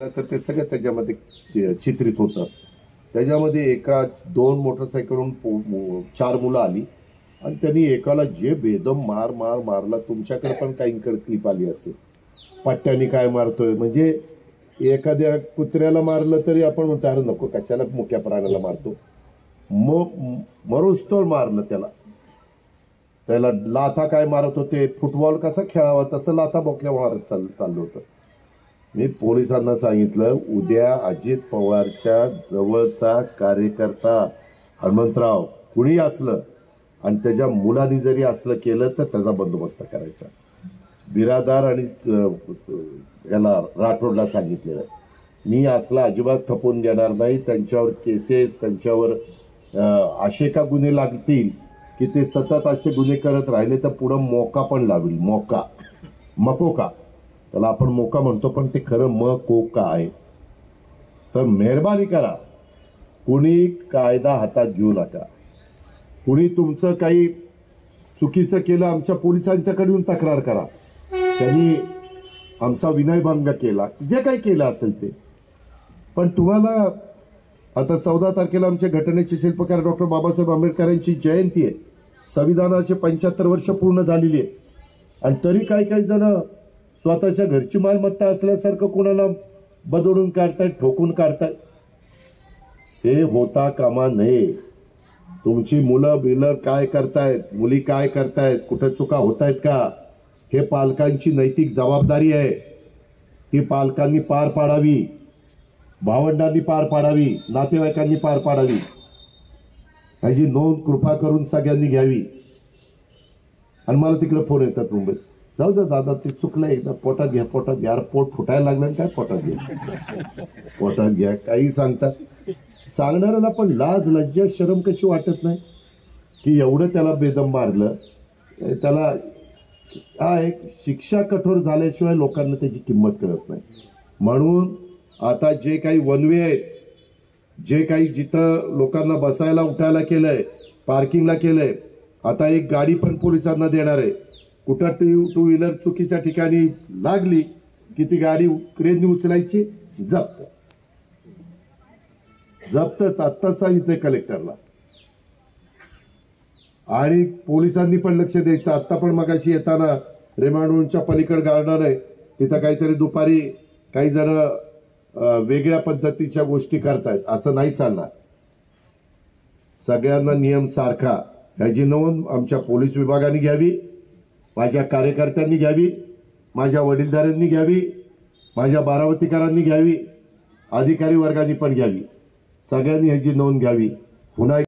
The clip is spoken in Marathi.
तर ते सगळं त्याच्यामध्ये चित्रित होतं। त्याच्यामध्ये एका 2 मोटरसायकलवरून 4 मुलं आली आणि त्यांनी एकाला जे बेदम मारला। तुमच्याकडे पण काही क्लिप आली असेल, पट्ट्याने काय मारतोय, म्हणजे एखाद्या कुत्र्याला मारलं तरी आपण म्हणतो अरे नको कशाला मुक्या प्राण्याला मारतो, मरोच तर मारलं त्याला लाथा काय मारत होते, फुटबॉल कसा खेळावा तसं लाथा बोक्या मारत चाललं होतं। मी पोलिसांना सांगितलं उद्या अजित पवारच्या जवळचा कार्यकर्ता हनुमंतराव कुणी असलं आणि त्याच्या मुलांनी जरी असलं केलं तर त्याचा बंदोबस्त करायचा। बिरादार आणि याला राठोडला सांगितलेलं मी असला अजिबात खपून देणार नाही। त्यांच्यावर केसेस, त्यांच्यावर असे का गुन्हे लागतील की ते सतत असे गुन्हे करत राहिले तर पुढे मोका पण लावेल। मकोका त्याला आपण मोका म्हणतो पण ते खरं मकोका आहे। तर मेहरबानी करा, कुणी कायदा हातात घेऊ नका। कुणी तुमचं काही चुकीचं केलं आमच्या पोलिसांच्याकडे येऊन तक्रार करा, त्यांनी आमचा विनयभंग केला, जे काही केलं असेल ते। पण तुम्हाला आता 14 तारखेला आमच्या घटनेचे शिल्पकार डॉक्टर बाबासाहेब आंबेडकरांची जयंती आहे। संविधानाचे 75 वर्ष पूर्ण झालेली आहे आणि तरी काही जण स्वतःच्या घरची मालमत्ता असल्यासारखं कोणाला बदलून काढतायत, ठोकून काढतायत। हे होता कामा नये। तुमची मुलं बिलं काय करतायत, मुली काय करतायत, कुठं चुका होतायत का, हे पालकांची नैतिक जबाबदारी आहे। ती पालकांनी पार पाडावी, भावंडांनी पार पाडावी, नातेवाईकांनी पार पाडावी। ह्याची नोंद कृपा करून सगळ्यांनी घ्यावी। आणि मला तिकडे फोन येतात मुंबईत, जाऊ दे दादा ते चुकलं, एकदा पोटात घ्या यार, पोट फुटायला लागलं काय, पोटात घ्या काही सांगतात। सांगणाऱ्याला पण लाज लज्जा शरम कशी वाटत नाही की एवढं त्याला बेदम मारलं, त्याला काय शिक्षा कठोर झाल्याशिवाय लोकांना त्याची किंमत कळत नाही। म्हणून आता जे काही वनवे आहेत, जे काही जिथं लोकांना बसायला उठायला केलंय, पार्किंगला केलंय, आता एक गाडी पण पोलिसांना देणार आहे। कुठं टू व्हीलर चुकीच्या ठिकाणी लागली की ती गाडी क्रेनने उचलायची, जप्तच आत्ताच सांगितलंय कलेक्टरला। आणि पोलिसांनी पण लक्ष द्यायचं। आता पण मगाशी येताना रेमांडच्या पलीकड गार्डन आहे, तिथं काहीतरी दुपारी काही जण वेगळ्या पद्धतीच्या गोष्टी करतायत, असं नाही चालणार। सगळ्यांना नियम सारखा, ह्याची नोंद आमच्या पोलीस विभागाने घ्यावी, माझ्या कार्यकर्त्यांनी घ्यावी, माझ्या वडीलधाऱ्यांनी घ्यावी, माझ्या बारामतीकरांनी घ्यावी, अधिकारी वर्गाने पण घ्यावी। सगळ्यांनी ह्याची नोंद घ्यावी। पुन्हा